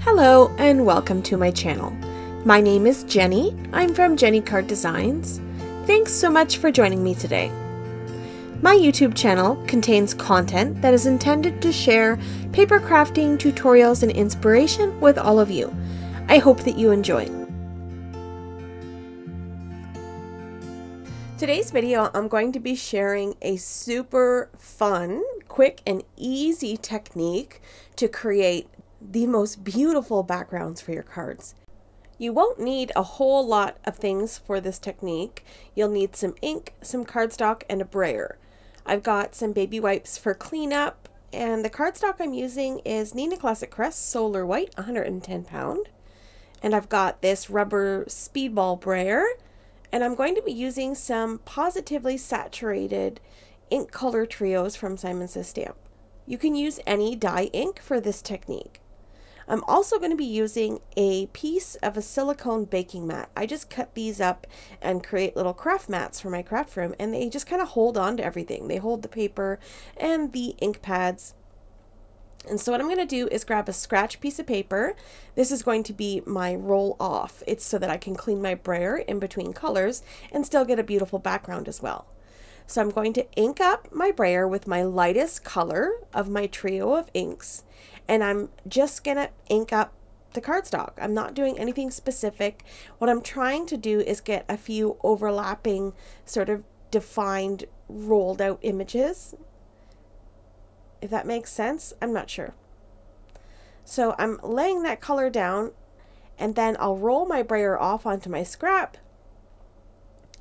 Hello and welcome to my channel. My name is Jenny. I'm from jennycarddesigns. Thanks so much for joining me today. My YouTube channel contains content that is intended to share paper crafting tutorials and inspiration with all of you. I hope that you enjoy. Today's video, I'm going to be sharing a super fun, quick and easy technique to create the most beautiful backgrounds for your cards. You won't need a whole lot of things for this technique. You'll need some ink, some cardstock, and a brayer. I've got some baby wipes for cleanup, and the cardstock I'm using is Neenah Classic Crest Solar White, 110 pound. And I've got this rubber speedball brayer, and I'm going to be using some positively saturated ink color trios from Simon Says Stamp. You can use any dye ink for this technique. I'm also going to be using a piece of a silicone baking mat. I just cut these up and create little craft mats for my craft room, and they just kind of hold on to everything. They hold the paper and the ink pads. And so what I'm going to do is grab a scratch piece of paper. This is going to be my roll off. It's so that I can clean my brayer in between colors and still get a beautiful background as well. So I'm going to ink up my brayer with my lightest color of my trio of inks, and I'm just gonna ink up the cardstock. I'm not doing anything specific. What I'm trying to do is get a few overlapping, sort of defined, rolled out images. If that makes sense, I'm not sure. So I'm laying that color down, and then I'll roll my brayer off onto my scrap,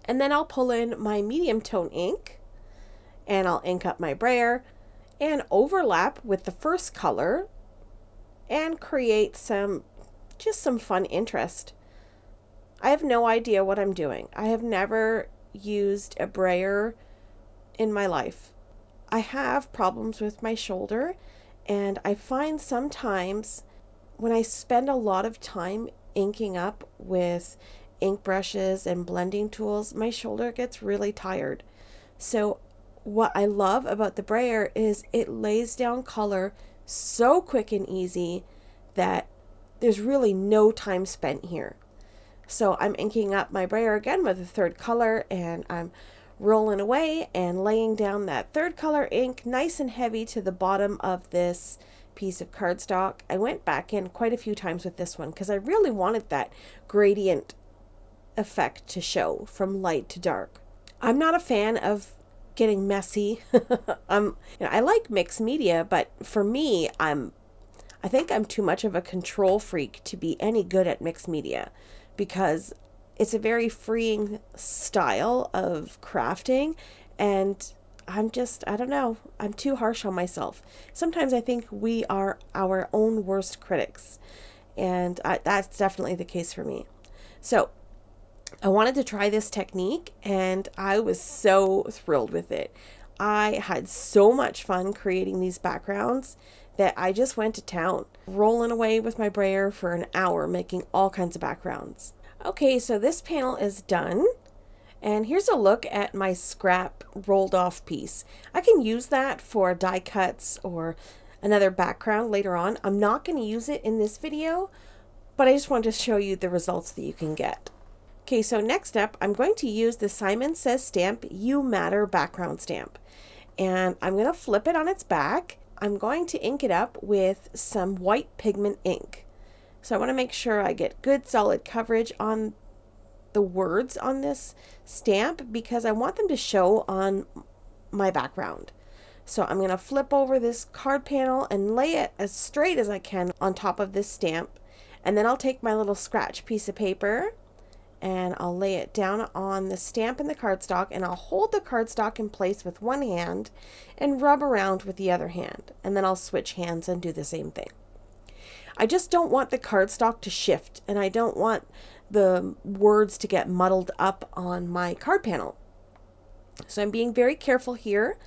and then I'll pull in my medium tone ink, and I'll ink up my brayer and overlap with the first color and create just some fun interest. I have no idea what I'm doing. I have never used a brayer in my life. I have problems with my shoulder, and I find sometimes when I spend a lot of time inking up with ink brushes and blending tools, my shoulder gets really tired. So what I love about the brayer is it lays down color so quick and easy that there's really no time spent here. So I'm inking up my brayer again with a third color, and I'm rolling away and laying down that third color ink nice and heavy to the bottom of this piece of cardstock. I went back in quite a few times with this one because I really wanted that gradient effect to show from light to dark. I'm not a fan of getting messy. I like mixed media, but for me, I think I'm too much of a control freak to be any good at mixed media, because it's a very freeing style of crafting, and I don't know, I'm too harsh on myself. Sometimes I think we are our own worst critics, and that's definitely the case for me. So I wanted to try this technique, and I was so thrilled with it. I had so much fun creating these backgrounds that I just went to town, rolling away with my brayer for an hour, making all kinds of backgrounds. Okay, so this panel is done, and here's a look at my scrap rolled off piece. I can use that for die cuts or another background later on. I'm not going to use it in this video, but I just wanted to show you the results that you can get. Okay, so next up, I'm going to use the Simon Says Stamp You Matter background stamp, and I'm going to flip it on its back. I'm going to ink it up with some white pigment ink. So I want to make sure I get good solid coverage on the words on this stamp, because I want them to show on my background. So I'm going to flip over this card panel and lay it as straight as I can on top of this stamp, and then I'll take my little scratch piece of paper and I'll lay it down on the stamp and the cardstock, and I'll hold the cardstock in place with one hand and rub around with the other hand, and then I'll switch hands and do the same thing. I just don't want the cardstock to shift, and I don't want the words to get muddled up on my card panel. So I'm being very careful here,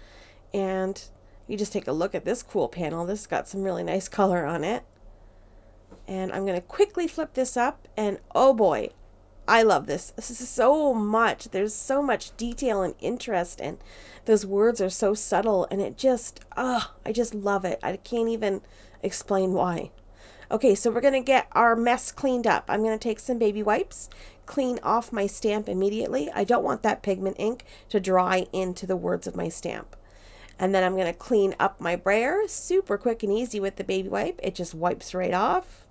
and you just take a look at this cool panel. This has got some really nice color on it. And I'm going to quickly flip this up, and oh boy, I love this. This is so much. There's so much detail and interest, and those words are so subtle, and it just, I just love it. I can't even explain why. Okay, so we're going to get our mess cleaned up. I'm going to take some baby wipes, clean off my stamp immediately. I don't want that pigment ink to dry into the words of my stamp. And then I'm going to clean up my brayer, super quick and easy with the baby wipe. It just wipes right off.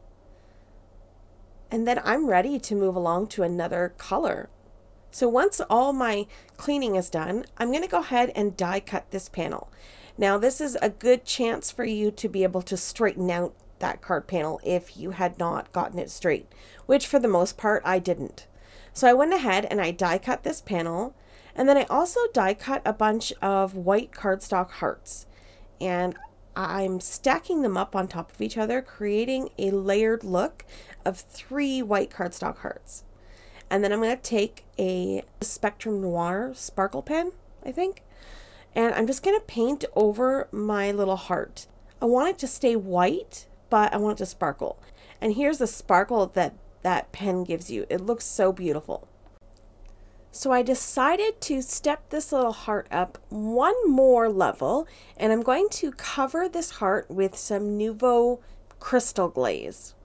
And then I'm ready to move along to another color. So once all my cleaning is done, I'm going to go ahead and die cut this panel. Now this is a good chance for you to be able to straighten out that card panel if you had not gotten it straight, which for the most part I didn't. So I went ahead and I die cut this panel, and then I also die cut a bunch of white cardstock hearts, and I'm stacking them up on top of each other, creating a layered look of 3 white cardstock hearts. And then I'm going to take a Spectrum Noir sparkle pen, I think, and I'm just going to paint over my little heart. I want it to stay white, but I want it to sparkle. And here's the sparkle that that pen gives you. It looks so beautiful. So I decided to step this little heart up one more level, and I'm going to cover this heart with some Nouveau Crystal Glaze.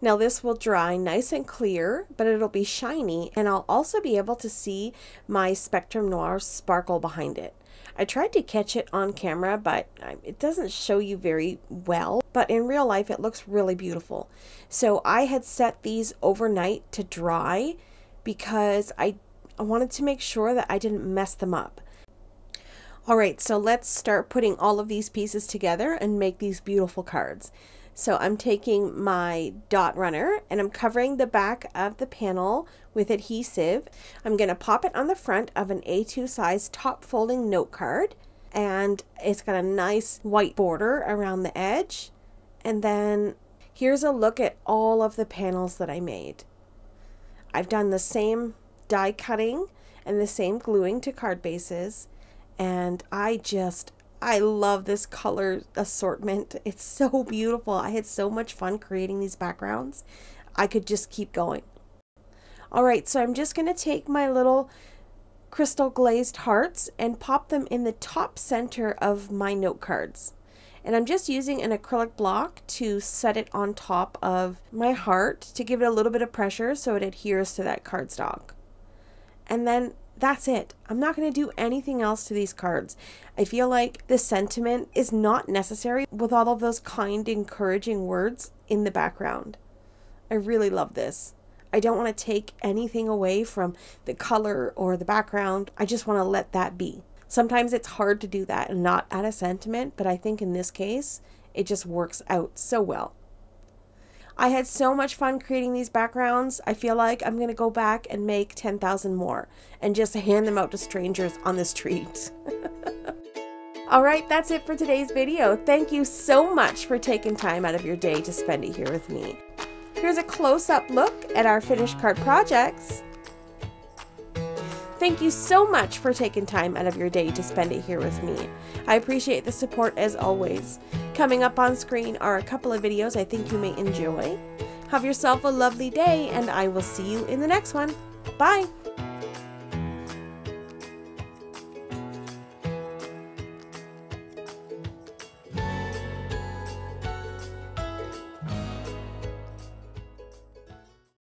Now this will dry nice and clear, but it'll be shiny, and I'll also be able to see my Spectrum Noir sparkle behind it. I tried to catch it on camera, but it doesn't show you very well, but in real life it looks really beautiful. So I had set these overnight to dry because I wanted to make sure that I didn't mess them up. Alright, so let's start putting all of these pieces together and make these beautiful cards. So I'm taking my dot runner and I'm covering the back of the panel with adhesive. I'm going to pop it on the front of an A2 size top folding note card, and it's got a nice white border around the edge. And then here's a look at all of the panels that I made. I've done the same die cutting and the same gluing to card bases, and I love this color assortment. It's so beautiful. I had so much fun creating these backgrounds. I could just keep going. Alright, so I'm just going to take my little crystal glazed hearts and pop them in the top center of my note cards. And I'm just using an acrylic block to set it on top of my heart to give it a little bit of pressure so it adheres to that cardstock. And then that's it. I'm not going to do anything else to these cards. I feel like the sentiment is not necessary with all of those kind, encouraging words in the background. I really love this. I don't want to take anything away from the color or the background. I just want to let that be. Sometimes it's hard to do that and not add a sentiment, but I think in this case, it just works out so well. I had so much fun creating these backgrounds. I feel like I'm going to go back and make 10,000 more and just hand them out to strangers on the street. Alright, that's it for today's video. Thank you so much for taking time out of your day to spend it here with me. Here's a close-up look at our finished card projects. Thank you so much for taking time out of your day to spend it here with me. I appreciate the support as always. Coming up on screen are a couple of videos I think you may enjoy. Have yourself a lovely day, and I will see you in the next one. Bye!